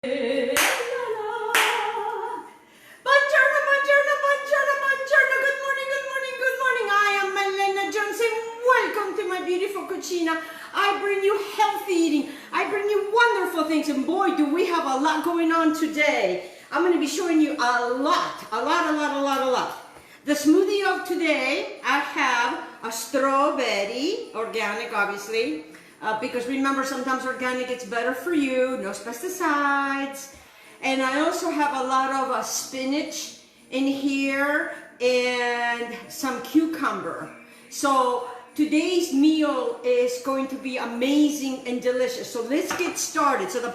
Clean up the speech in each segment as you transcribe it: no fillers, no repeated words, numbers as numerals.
Buongiorno, buongiorno, buongiorno, buongiorno. Good morning, good morning, good morning. I am Elena Jones and welcome to my beautiful cucina. I bring you healthy eating. I bring you wonderful things, and boy, do we have a lot going on today. I'm going to be showing you a lot. The smoothie of today, I have a strawberry, organic obviously, because remember sometimes organic is better for you, no pesticides. And I also have a lot of spinach in here and some cucumber. So today's meal is going to be amazing and delicious. So let's get started. So the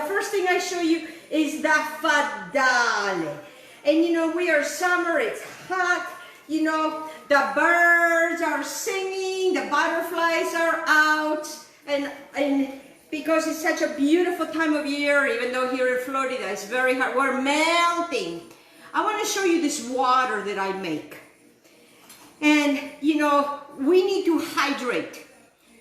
first thing I show you is the fadale. And you know, we are summer, it's hot, you know, the birds are singing, the butterflies are out, and because it's such a beautiful time of year, even though here in Florida it's very hot, we're melting. I want to show you this water that I make. And you know, we need to hydrate.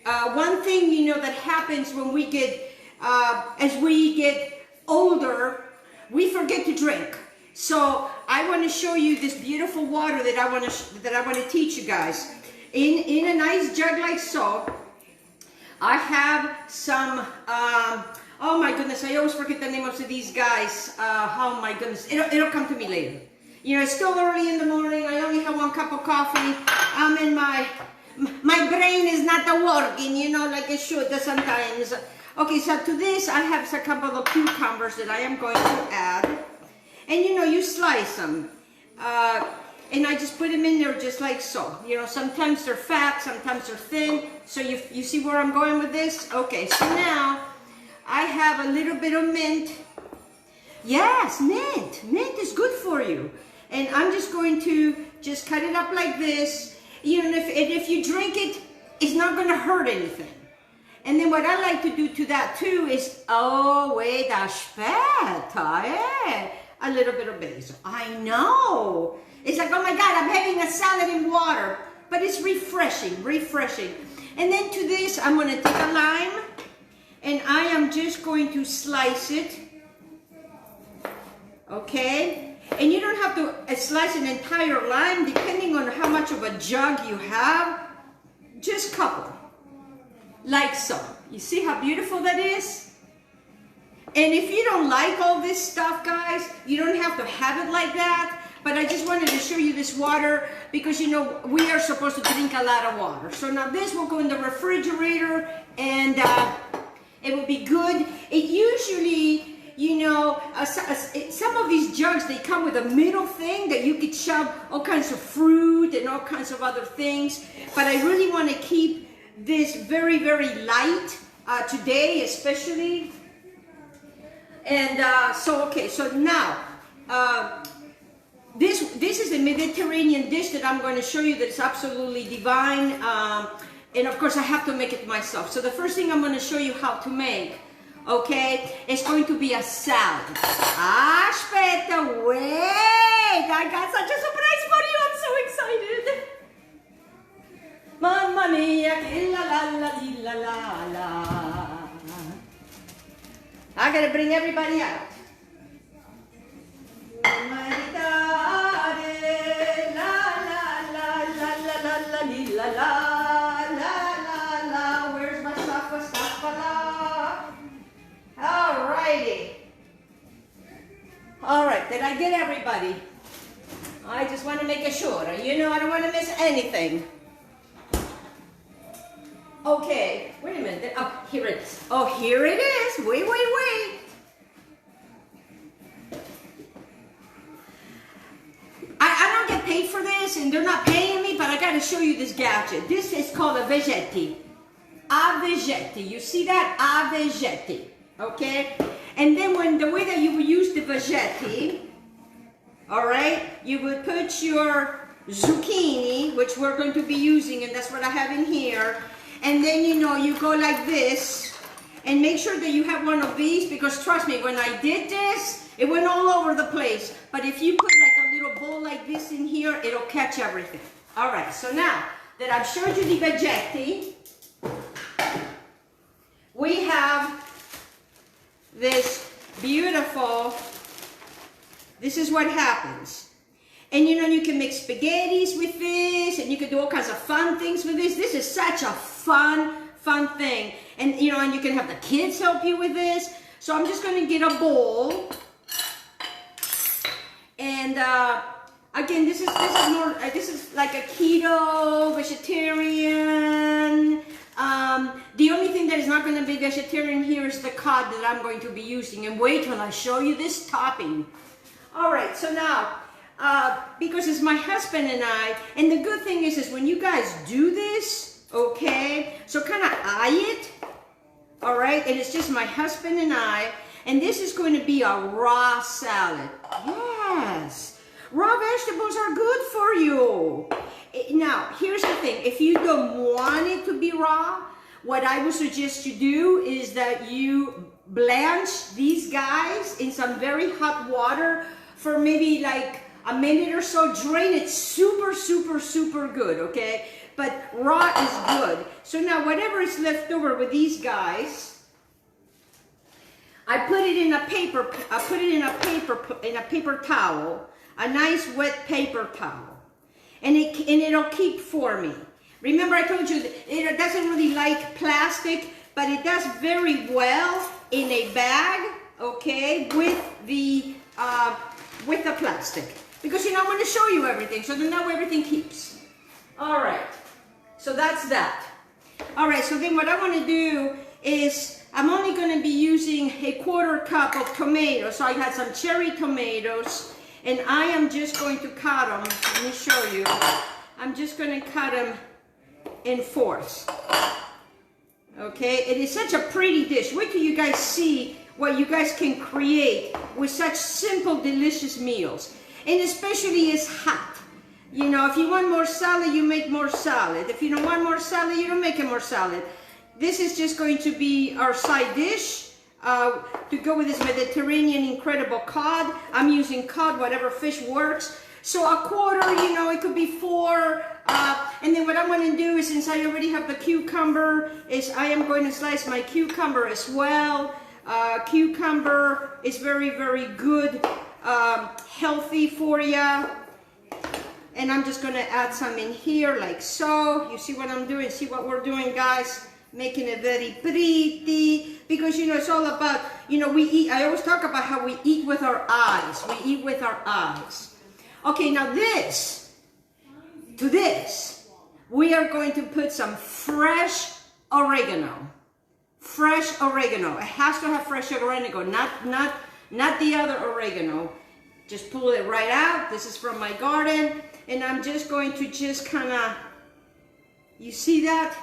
One thing, you know, that happens when we get, as we get older, we forget to drink. So I want to show you this beautiful water that I want to teach you guys. In a nice jug like so, I have some, oh my goodness, I always forget the names of these guys. Oh my goodness, it'll come to me later. You know, it's still early in the morning, I only have one cup of coffee. I'm in my brain is not working, you know, like it should sometimes. Okay, so to this, I have a couple of cucumbers that I am going to add. And you know, you slice them. And I just put them in there just like so. You know, sometimes they're fat, sometimes they're thin. So you see where I'm going with this? Okay, so now I have a little bit of mint. Yes, mint. Mint is good for you. And I'm just going to just cut it up like this. You know, and if you drink it, it's not going to hurt anything. And then what I like to do to that too is, oh, wait, aspetta, a little bit of basil. I know. It's like, oh my God, I'm having a salad in water. But it's refreshing, refreshing. And then to this, I'm going to take a lime. And I am just going to slice it. Okay? And you don't have to slice an entire lime, depending on how much of a jug you have. Just a couple. Like so. You see how beautiful that is? And if you don't like all this stuff, guys, you don't have to have it like that. But I just wanted to show you this water because, you know, we are supposed to drink a lot of water. So now this will go in the refrigerator and it will be good. It usually, you know, some of these jugs, they come with a middle thing that you could shove all kinds of fruit and all kinds of other things. But I really want to keep this very, very light today, especially. And okay, so now, this is a Mediterranean dish that I'm going to show you that's absolutely divine. And of course, I have to make it myself. So the first thing I'm going to show you how to make, okay, is going to be a salad. Aspetta, wait, I got such a surprise for you. I'm so excited. Mamma mia, la la la la. I gotta bring everybody out. Where's my staffa? Alrighty. Alright, did I get everybody? I just want to make sure. You know, I don't want to miss anything. Okay, wait a minute. Oh, here it is. Oh, here it is. Wait. I don't get paid for this, and they're not paying me, but I got to show you this gadget. This is called a veggetti. A veggetti. You see that? A veggetti. Okay? And then the way that you would use the veggetti, all right, you would put your zucchini, which we're going to be using, and that's what I have in here. And then, you know, you go like this and make sure that you have one of these because trust me, when I did this, it went all over the place. But if you put like a little bowl like this in here, it'll catch everything. All right, so now that I've showed you the veggetti, we have this beautiful, this is what happens. And you know, you can make spaghettis with this, and you can do all kinds of fun things with this. This is such a fun thing. And you know, and you can have the kids help you with this. So I'm just gonna get a bowl. And again, this is more, this is like a keto, vegetarian. The only thing that is not gonna be vegetarian here is the cod that I'm going to be using. And wait till I show you this topping. All right, so now, because it's my husband and I, and the good thing is when you guys do this, okay, so kind of eye it, all right, and it's just my husband and I, and this is going to be a raw salad. Yes, raw vegetables are good for you. Now, here's the thing, if you don't want it to be raw, what I would suggest you do is that you blanch these guys in some very hot water for maybe like a minute or so. Drain it super good, okay? But raw is good. So now whatever is left over with these guys, I put it in a paper, in a paper towel, a nice wet paper towel. And it'll keep for me. Remember I told you that it doesn't really like plastic, but it does very well in a bag, okay, with the plastic. Because you know, I'm going to show you everything, so then that way everything keeps. All right, so that's that. All right, so then what I want to do is, I'm only going to be using a 1/4 cup of tomatoes. So I had some cherry tomatoes, and I am just going to cut them. Let me show you. I'm just going to cut them in 4ths. Okay, it is such a pretty dish. Wait till you guys see what you guys can create with such simple, delicious meals. And especially it's hot. You know, if you want more salad, you make more salad. If you don't want more salad, you don't make more salad. This is just going to be our side dish to go with this Mediterranean incredible cod. I'm using cod, whatever fish works. So a 1/4, you know, it could be 4. And then what I'm going to do is, since I already have the cucumber, is I am going to slice my cucumber as well. Cucumber is very good, healthy for you. And I'm just going to add some in here like so. You see what I'm doing? See what we're doing, guys? Making it very pretty, because you know, it's all about, you know, we eat. I always talk about how we eat with our eyes. We eat with our eyes. Okay, now to this, we are going to put some fresh oregano. Fresh oregano. It has to have fresh oregano, not the other oregano. Just pull it right out. This is from my garden, and I'm just going to kind of, you see that?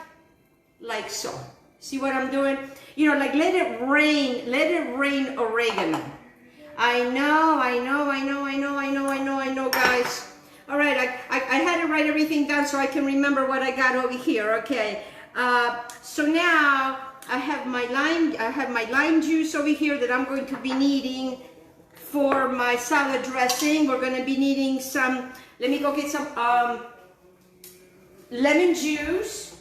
Like so. See what I'm doing? You know, like let it rain oregano. I know, guys. All right, I had to write everything down so I can remember what I got over here. Okay. So now I have my lime juice over here that I'm going to be needing for my salad dressing. We're going to be needing some. Let me go get some lemon juice.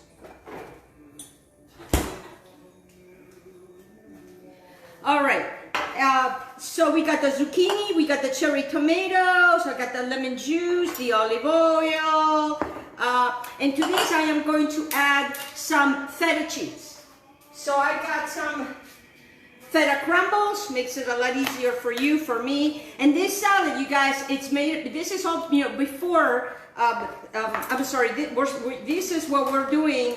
All right, so we got the zucchini, we got the cherry tomatoes, I got the lemon juice, the olive oil, and to this I am going to add some feta cheese. So I got some feta crumbles, makes it a lot easier for you, for me. And this salad, you guys, it's made, this is all, you know, before, I'm sorry, this is what we're doing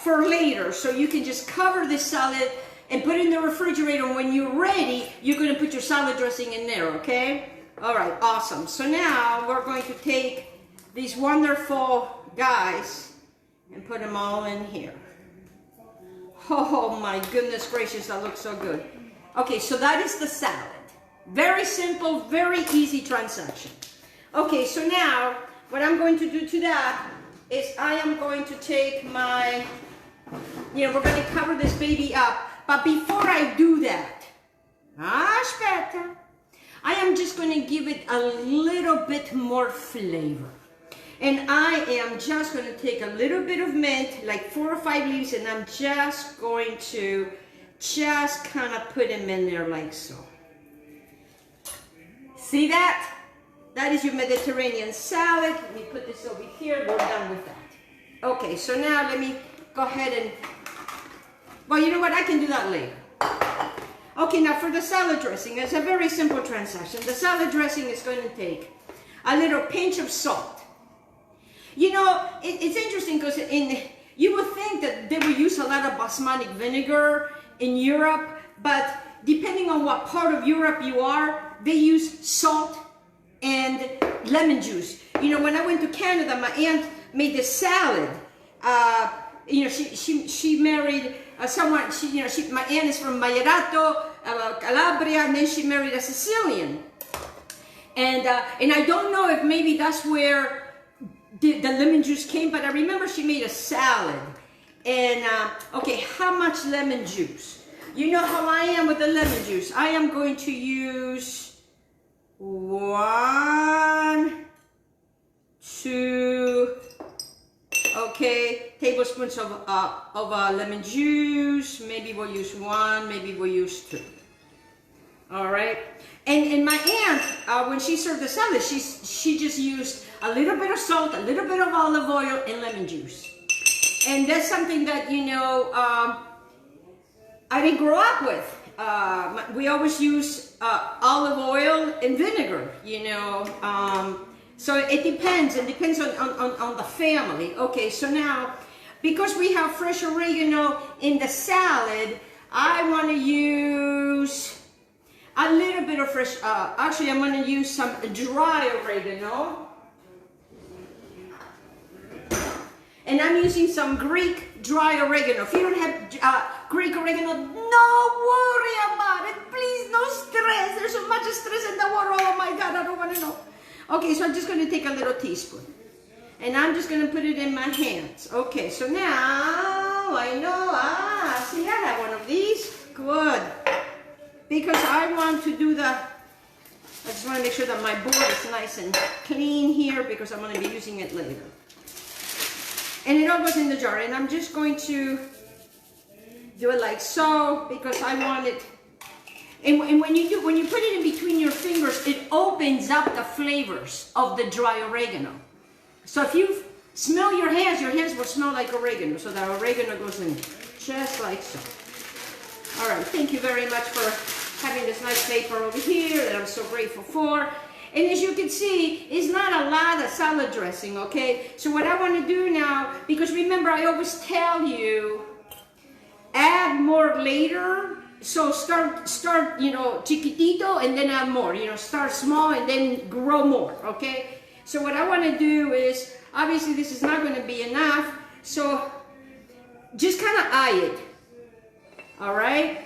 for later. So you can just cover this salad and put it in the refrigerator. When you're ready, you're going to put your salad dressing in there, okay? All right, awesome. So now we're going to take these wonderful guys and put them all in here. Oh my goodness gracious, that looks so good. Okay, so that is the salad. Very simple, very easy transaction. Okay, so now what I'm going to do to that is I am going to take my, you know, we're going to cover this baby up. But before I do that, aspetta, I am just going to give it a little bit more flavor. And I am just going to take a little bit of mint, like 4 or 5 leaves, and I'm just going to just kind of put them in there like so. See that? That is your Mediterranean salad. Let me put this over here. We're done with that. Okay, so now let me go ahead and, well, you know what? I can do that later. Okay, now for the salad dressing, it's a very simple transaction. The salad dressing is going to take a little pinch of salt. You know, it's interesting because you would think that they would use a lot of basmati vinegar in Europe, but depending on what part of Europe you are, they use salt and lemon juice. You know, when I went to Canada, my aunt made this salad. You know, she married someone. My aunt is from Maiorato, Calabria, and then she married a Sicilian. And I don't know if maybe that's where the lemon juice came, but I remember she made a salad. And okay, how much lemon juice? You know how I am with the lemon juice. I am going to use 1, 2, okay, tablespoons of lemon juice. Maybe we'll use 1, maybe we'll use 2. All right. And my aunt, when she served the salad, she just used a little bit of salt, a little bit of olive oil, and lemon juice. And that's something that, you know, I didn't grow up with. We always use olive oil and vinegar, you know. So it depends. It depends on the family. Okay, so now, because we have fresh oregano in the salad, I want to use a little bit of fresh, actually I'm going to use some dry oregano. And I'm using some Greek dry oregano. If you don't have Greek oregano, no worry about it. Please, no stress. There's so much stress in the world. Oh my God, I don't want to know. Okay, so I'm just going to take a little teaspoon. And I'm just going to put it in my hands. Okay, so now I know, see, I have one of these. Good. Because I want to do I just want to make sure that my board is nice and clean here because I'm going to be using it later. And it all goes in the jar. And I'm just going to do it like so because I want it. And when you put it in between your fingers, it opens up the flavors of the dry oregano. So if you smell your hands will smell like oregano. So the oregano goes in just like so. All right, thank you very much for having this nice paper over here that I'm so grateful for. And as you can see, it's not a lot of salad dressing, okay? So what I want to do now, because remember I always tell you, add more later. So start, you know, chiquitito and then add more. You know, start small and then grow more, okay? So what I want to do is, obviously this is not going to be enough, so just kind of eye it. All right,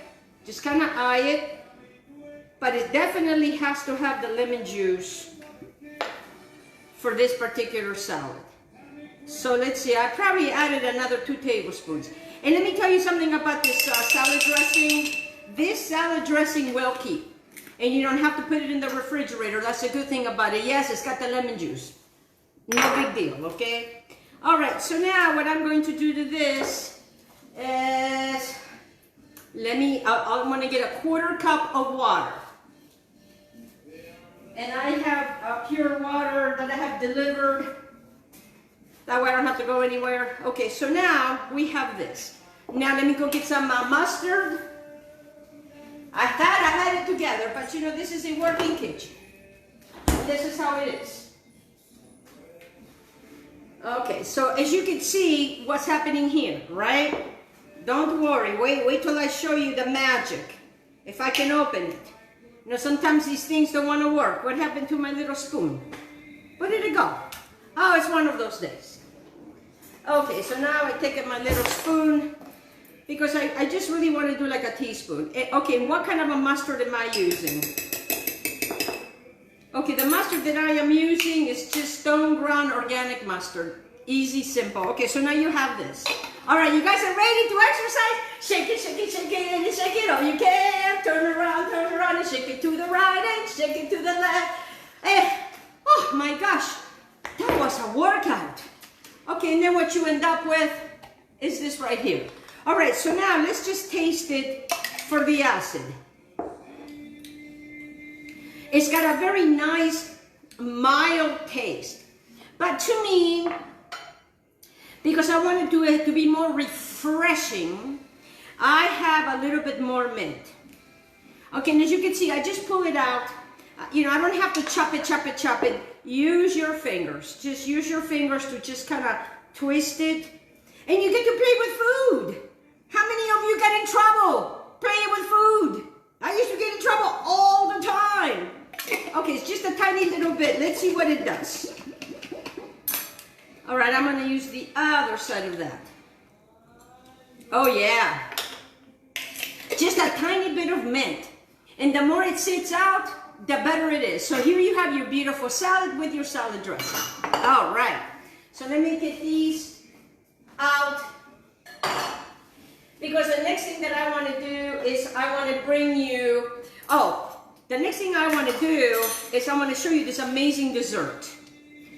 just kind of eye it, but it definitely has to have the lemon juice for this particular salad. So let's see, I probably added another 2 tablespoons. And let me tell you something about this salad dressing. This salad dressing will keep, and you don't have to put it in the refrigerator. That's a good thing about it. Yes, it's got the lemon juice. No big deal, okay? All right, so now what I'm going to do to this is, I'm going to get a 1/4 cup of water. And I have pure water that I have delivered. That way I don't have to go anywhere. Okay, so now we have this. Now let me go get some mustard. I had it together, but you know, this is a working kitchen. This is how it is. Okay, so as you can see what's happening here, right? Don't worry, wait till I show you the magic. If I can open it. You know, sometimes these things don't want to work. What happened to my little spoon? Where did it go? Oh, it's one of those days. Okay, so now I take my little spoon because I just really want to do like a teaspoon. Okay, what kind of a mustard am I using? Okay, the mustard that I am using is just stone ground organic mustard. Easy, simple. Okay, so now you have this. All right, you guys are ready to exercise? Shake it, shake it, shake it, and shake it all you can. Turn around, and shake it to the right and shake it to the left. Oh my gosh, that was a workout. Okay, and then what you end up with is this right here. All right, so now let's just taste it for the acid. It's got a very nice, mild taste. But to me, because I wanted it to be more refreshing, I have a little bit more mint. Okay, and as you can see, I just pull it out. You know, I don't have to chop it. Use your fingers. Just use your fingers to just kind of twist it. And you get to play with food. How many of you got in trouble playing with food? I used to get in trouble all the time. Okay, it's just a tiny little bit. Let's see what it does. All right, I'm going to use the other side of that. Oh, yeah. Just a tiny bit of mint. And the more it sits out, the better it is. So here you have your beautiful salad with your salad dressing. All right. So let me get these out. Because the next thing that I want to do is I want to bring you... the next thing I want to do is I want to show you this amazing dessert.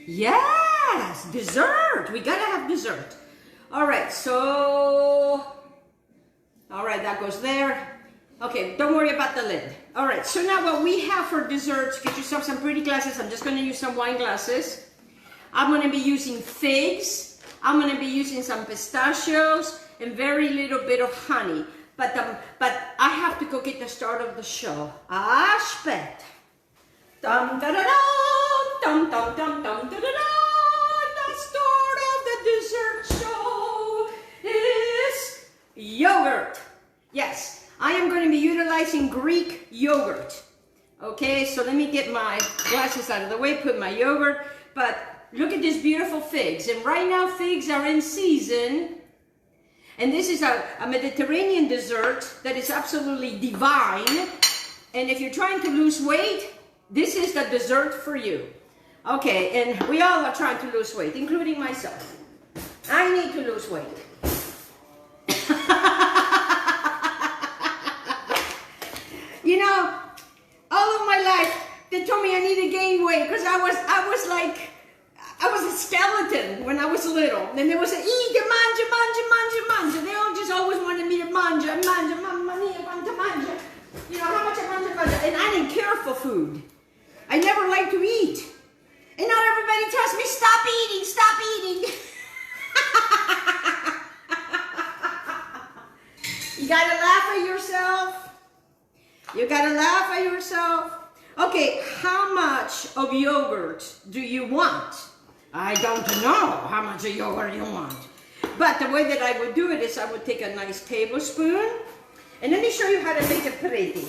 Yes, dessert. We got to have dessert. All right, so... All right, that goes there. Okay, don't worry about the lid. All right, so now what we have for desserts, get yourself some pretty glasses. I'm just going to use some wine glasses. I'm going to be using figs. I'm going to be using some pistachios and very little bit of honey. But I have to go get the start of the show. Spät. Dum da da da, dum dum dum dum da da da. The start of the dessert show is yogurt. Yes. I am going to be utilizing Greek yogurt. Okay, so let me get my glasses out of the way, put my yogurt. But look at these beautiful figs. And right now, figs are in season. And this is a Mediterranean dessert that is absolutely divine. And if you're trying to lose weight, this is the dessert for you. Okay, and we all are trying to lose weight, including myself. I need to lose weight. You know, all of my life, they told me I need to gain weight because I was a skeleton when I was little. And they would say, eat, manja. They all just always wanted me to manja. You know, how much I manja. And I didn't care for food. I never liked to eat. And now everybody tells me, stop eating. You gotta laugh at yourself. You gotta laugh at yourself. Okay, how much of yogurt do you want? I don't know how much of yogurt you want. But the way that I would do it is I would take a nice tablespoon. And let me show you how to make it pretty.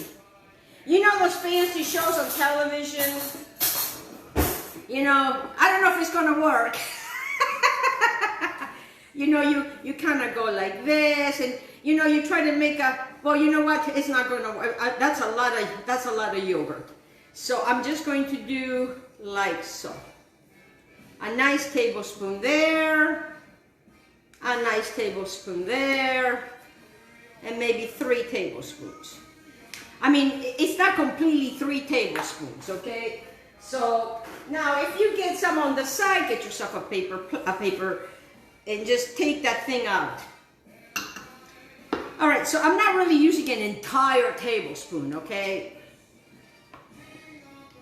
You know those fancy shows on television? You know, I don't know if it's gonna work. You know, you kind of go like this, and you know, you try to make a, well, you know what, it's not going to work. That's a lot of yogurt. So I'm just going to do like so. A nice tablespoon there, a nice tablespoon there, and maybe 3 tablespoons. I mean, it's not completely 3 tablespoons, okay? So now if you get some on the side, get yourself a paper, and just take that thing out. All right, so I'm not really using an entire tablespoon, okay?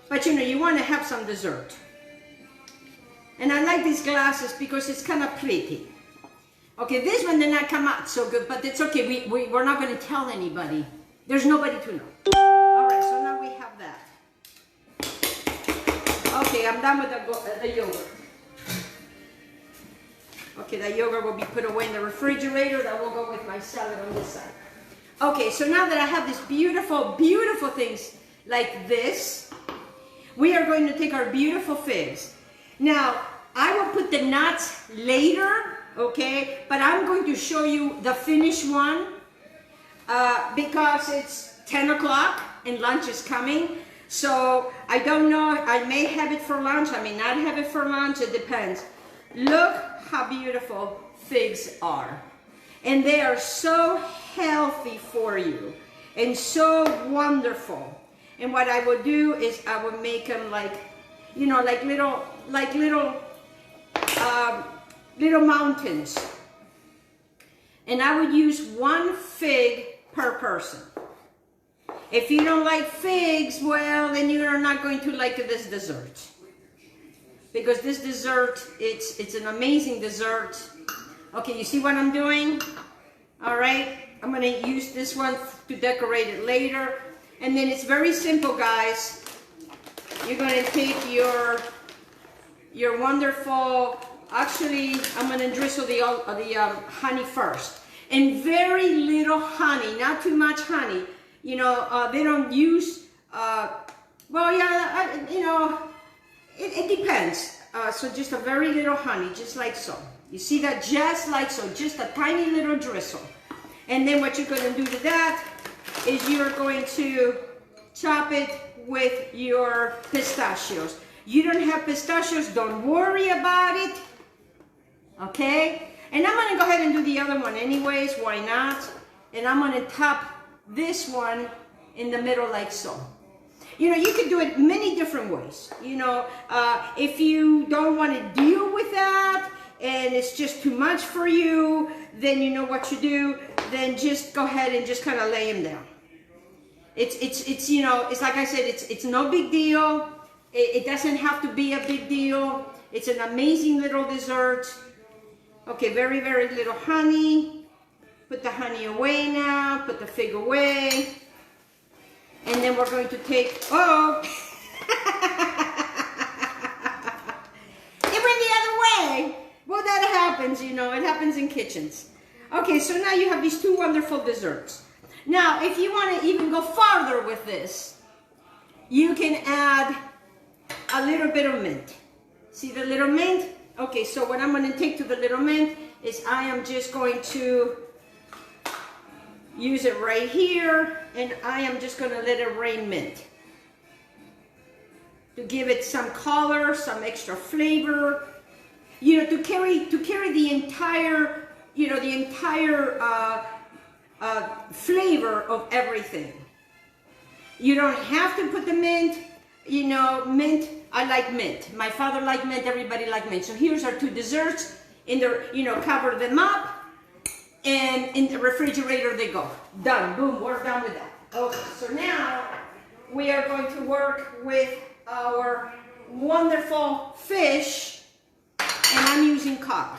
But you know, you want to have some dessert. And I like these glasses because it's kind of pretty. Okay, this one did not come out so good, but it's okay. We're not going to tell anybody. There's nobody to know. All right, so now we have that. Okay, I'm done with the yogurt. Okay, that yogurt will be put away in the refrigerator. That will go with my salad on this side. Okay, so now that I have these beautiful, beautiful things like this, we are going to take our beautiful figs. Now, I will put the nuts later, okay? But I'm going to show you the finished one because it's 10 o'clock and lunch is coming. So I don't know, I may have it for lunch, I may not have it for lunch, it depends. Look how beautiful figs are. And they are so healthy for you and so wonderful. And what I would do is I would make them like, you know, like little mountains. And I would use 1 fig per person. If you don't like figs, well, then you are not going to like this dessert. Because this dessert, it's an amazing dessert. Okay, you see what I'm doing? All right, I'm gonna use this one to decorate it later. And then it's very simple, guys. You're gonna take your wonderful, actually, I'm gonna drizzle the honey first. And very little honey, not too much honey. You know, they don't use, well, yeah, you know, it depends. So just a very little honey, just like so. You see that? Just like so, just a tiny little drizzle. And then what you're going to do to that is you're going to chop it with your pistachios. You don't have pistachios, don't worry about it. Okay? And I'm going to go ahead and do the other one anyways, why not? And I'm going to top this one in the middle like so. You know, you could do it many different ways. You know, if you don't want to deal with that and it's just too much for you, then you know what you do. Then just go ahead and just kind of lay them down. It's you know, it's like I said, it's no big deal. It doesn't have to be a big deal. It's an amazing little dessert. Okay, very, very little honey. Put the honey away now. Put the fig away. And then we're going to take, oh, it went the other way. Well, that happens, you know, it happens in kitchens. Okay, so now you have these two wonderful desserts. Now, if you want to even go farther with this, you can add a little bit of mint. See the little mint? Okay, so what I'm going to take to the little mint is I am just going to use it right here, and I am just going to let it rain mint to give it some color, some extra flavor, you know, to carry the entire, you know, the entire flavor of everything. You don't have to put the mint, you know, mint. I like mint. My father liked mint. Everybody liked mint. So here's our two desserts. In the, you know, cover them up. And in the refrigerator they go. Done. Boom. We're done with that. Okay. So now we are going to work with our wonderful fish. And I'm using cod.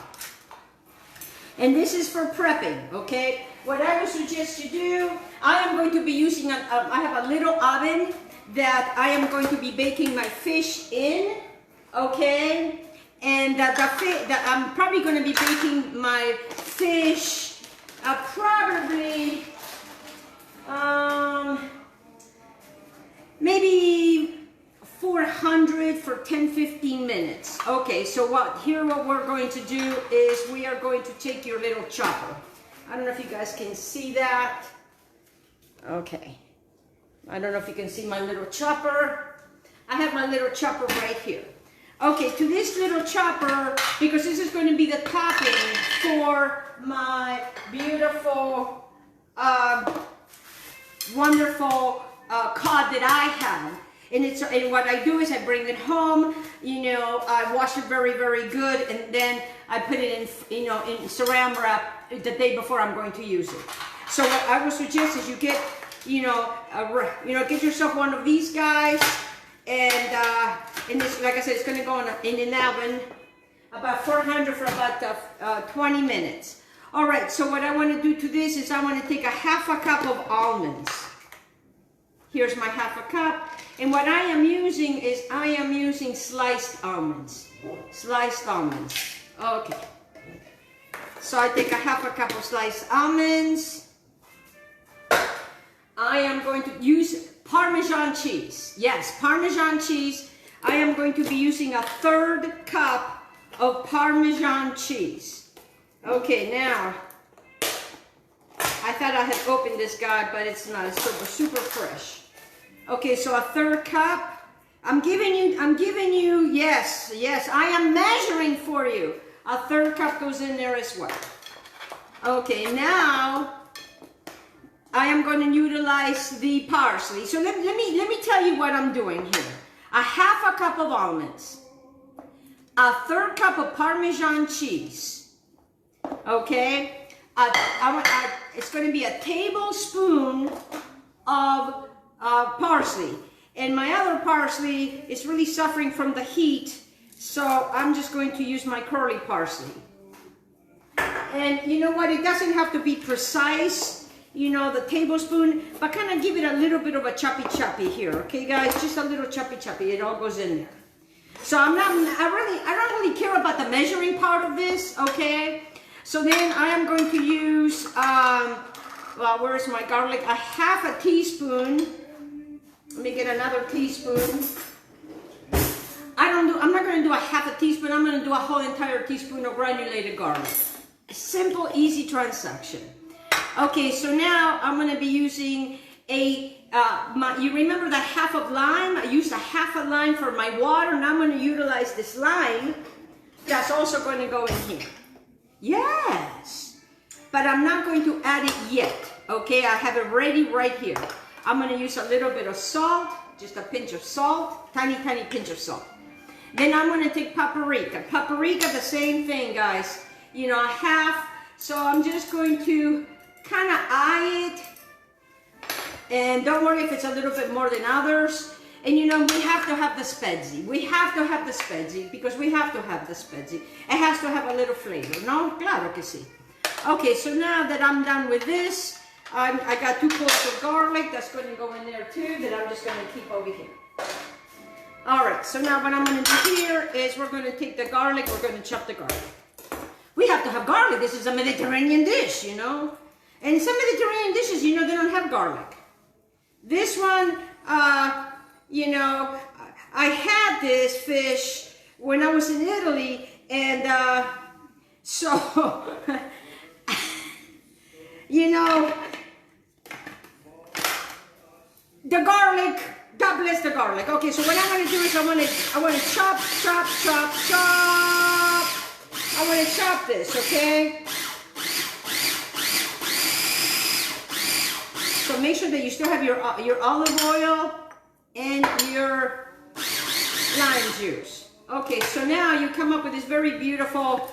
And this is for prepping. Okay. What I would suggest you do, I am going to be using, I have a little oven that I am going to be baking my fish in. Okay. And I'm probably going to be baking my fish probably maybe 400 for 10-15 minutes. Okay, so what we're going to do is we are going to take your little chopper. I don't know if you guys can see that. Okay. I don't know if you can see my little chopper. I have my little chopper right here. Okay, to this little chopper, because this is going to be the topping for my beautiful, wonderful cod that I have. And what I do is I bring it home, you know, I wash it very, very good, and then I put it in, you know, in saran wrap the day before I'm going to use it. So what I would suggest is you get, you know, get yourself one of these guys. And this, like I said, it's going to go in an oven about 400 for about 20 minutes. All right, so what I want to do to this is I want to take a half a cup of almonds. Here's my half a cup. And what I am using is I am using sliced almonds. Sliced almonds. Okay. So I take a half a cup of sliced almonds. I am going to use Parmesan cheese. Yes, Parmesan cheese. I am going to be using a 1/3 cup of Parmesan cheese. Okay, now, I thought I had opened this guy, but it's not. It's super fresh. Okay, so a 1/3 cup. I'm giving you, yes, I am measuring for you. A 1/3 cup goes in there as well. Okay, now, I am going to utilize the parsley. So let me tell you what I'm doing here. A half a cup of almonds. A 1/3 cup of Parmesan cheese. Okay? It's going to be a tablespoon of parsley. And my other parsley is really suffering from the heat, so I'm just going to use my curly parsley. And you know what, it doesn't have to be precise, you know, the tablespoon, but kind of give it a little bit of a choppy here, okay guys? Just a little choppy, it all goes in there. So I don't really care about the measuring part of this, okay? So then I am going to use, well, where's my garlic? A half a teaspoon. Let me get another teaspoon. I'm not going to do a half a teaspoon. I'm going to do a whole entire teaspoon of granulated garlic. A simple, easy transaction. Okay, so now I'm going to be using a, you remember that half of lime? I used a half a lime for my water, and I'm going to utilize this lime. That's also going to go in here. Yes, but I'm not going to add it yet. Okay, I have it ready right here. I'm going to use a little bit of salt, just a pinch of salt, tiny pinch of salt. Then I'm going to take paprika. Paprika, the same thing, guys. You know, a half. So I'm just going to kind of eye it. And don't worry if it's a little bit more than others. And you know, we have to have the spezie. We have to have the spezie because we have to have the spezie. It has to have a little flavor, no? Claro que sí. Okay, so now that I'm done with this, I got 2 cloves of garlic that's going to go in there too, that I'm just going to keep over here. All right, so now what I'm going to do here is we're going to take the garlic, we're going to chop the garlic. We have to have garlic. This is a Mediterranean dish, you know. And some Mediterranean dishes, you know, they don't have garlic. This one, you know, I had this fish when I was in Italy, and so, you know, the garlic, God bless the garlic. Okay, so what I'm going to do is I want to chop. I want to chop this, okay? So make sure that you still have your olive oil and your lime juice. Okay, so now you come up with this very beautiful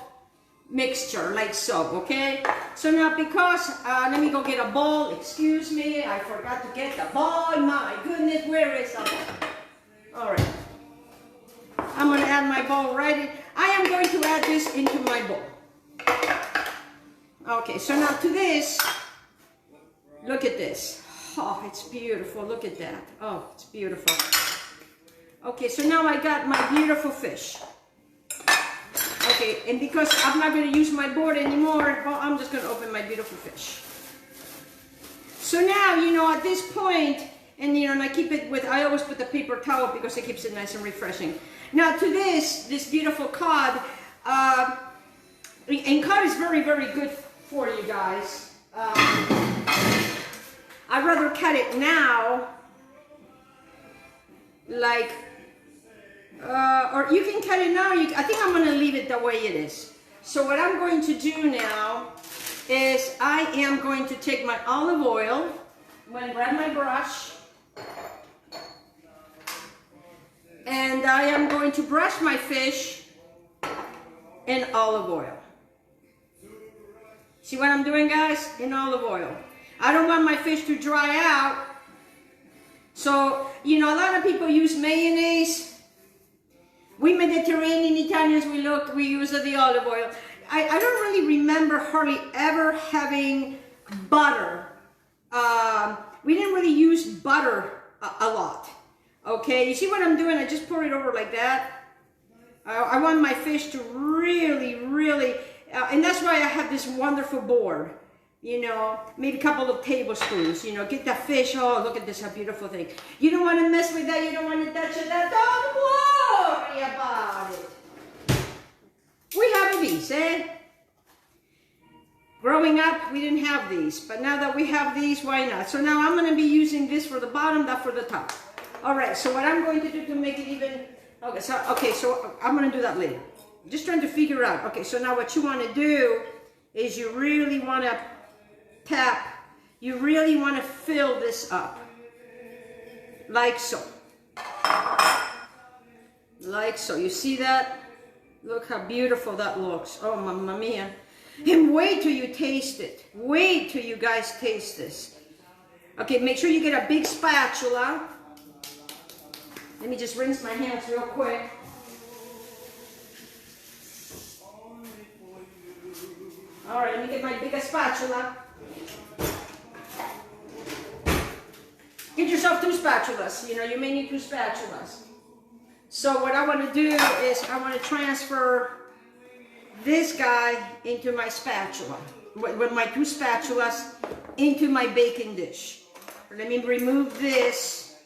mixture, like so, okay? So now because, let me go get a bowl. Excuse me, I forgot to get the bowl. My goodness, where is the bowl? All right. I'm going to add my bowl right in. I am going to add this into my bowl. Okay, so now to this, look at this. Oh, it's beautiful. Look at that. Oh, it's beautiful. Okay, so now I got my beautiful fish. Okay, and because I'm not going to use my board anymore, well, I'm just going to open my beautiful fish. So now, you know, at this point, and you know, and I keep it with, I always put the paper towel because it keeps it nice and refreshing. Now to this beautiful cod, and cod is very, very good for you guys. I'd rather cut it now, like, or you can cut it now. I think I'm going to leave it the way it is. So what I'm going to do now is I am going to take my olive oil. I'm going to grab my brush. And I am going to brush my fish in olive oil. See what I'm doing, guys? In olive oil. I don't want my fish to dry out. So, you know, a lot of people use mayonnaise. We Mediterranean Italians, we use the olive oil. I don't really remember hardly ever having butter. We didn't really use butter a lot. Okay, you see what I'm doing? I just pour it over like that. I want my fish to really, really, and that's why I have this wonderful board. You know, maybe a couple of tablespoons, you know, get the fish. Oh, look at this, how beautiful thing. You don't want to mess with that. You don't want to touch it. Don't worry about it. We have these, eh? Growing up, we didn't have these, but now that we have these, why not? So now I'm going to be using this for the bottom, that for the top. All right, so what I'm going to do to make it even, okay, so I'm going to do that later. Just trying to figure out. Okay, so now what you want to do is you really want to tap, you really want to fill this up, like so. Like so. You see that? Look how beautiful that looks. Oh, mamma mia. And wait till you taste it. Wait till you guys taste this. Okay, make sure you get a big spatula. Let me just rinse my hands real quick. All right, let me get my biggest spatula. Get yourself 2 spatulas. You know, you may need 2 spatulas. So what I want to do is I want to transfer this guy into my spatula. With my 2 spatulas into my baking dish. Let me remove this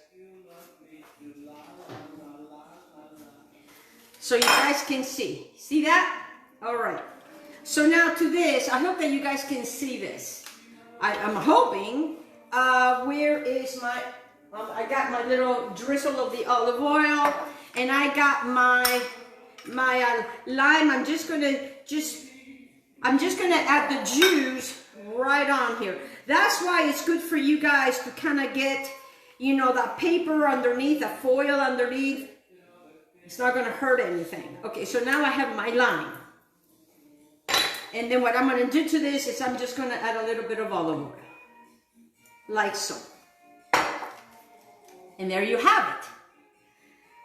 so you guys can see. See that? All right. So now to this, I hope that you guys can see this. I'm hoping, where is my, I got my little drizzle of the olive oil, and I got my lime. I'm just gonna add the juice right on here. That's why it's good for you guys to kind of get, you know, that paper underneath, the foil underneath. It's not gonna hurt anything. Okay, so now I have my lime. And then what I'm going to do to this is I'm just going to add a little bit of olive oil. Like so. And there you have it.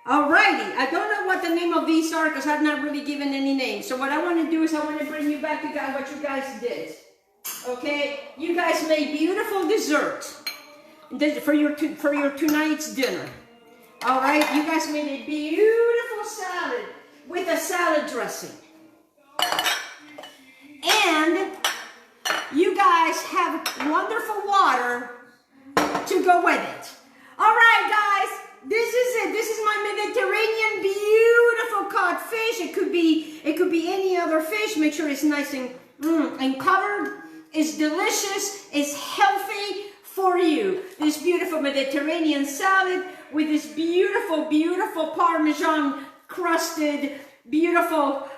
Alrighty. I don't know what the name of these are because I've not really given any names. So what I want to do is I want to bring you back to what you guys did. Okay? You guys made beautiful desserts for your tonight's dinner. Alright? You guys made a beautiful salad with a salad dressing. And you guys have wonderful water to go with it. All right, guys, this is it. This is my Mediterranean beautiful cod fish. It could be any other fish. Make sure it's nice and covered. It's delicious. It's healthy for you. This beautiful Mediterranean salad with this beautiful, beautiful Parmesan crusted, beautiful.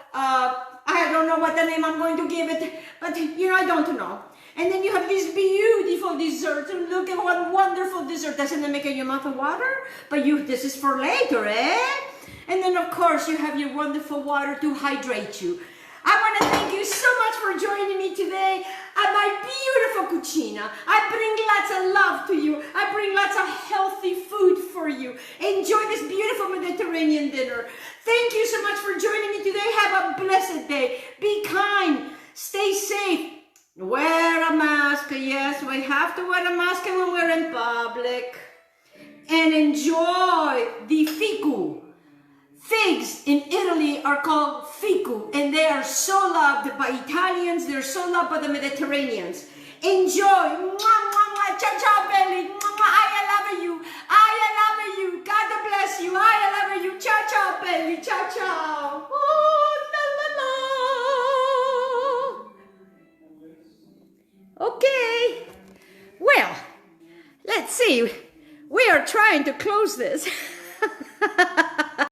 I don't know what the name I'm going to give it, but you know, I don't know. And then you have this beautiful dessert. And look at what wonderful dessert. Doesn't it make your mouth water? But this is for later, eh? And then of course you have your wonderful water to hydrate you. I want to thank you so much for joining me today at my beautiful cucina. I bring lots of love to you. I bring lots of healthy food for you. Enjoy this beautiful Mediterranean dinner. Thank you so much for joining me today. Have a blessed day. Be kind. Stay safe. Wear a mask. Yes, we have to wear a mask when we're in public. And enjoy the figu. Figs in Italy are called figu, and they are so loved by Italians. They're so loved by the Mediterraneans. Enjoy. Mwah, mwah, mwah. Ciao, ciao, belly. Mwah, mwah. I love you. I love you. God bless you. I love you. Ciao, ciao, belly. Ciao, ciao. Oh, la, la, la. Okay. Well, let's see. We are trying to close this.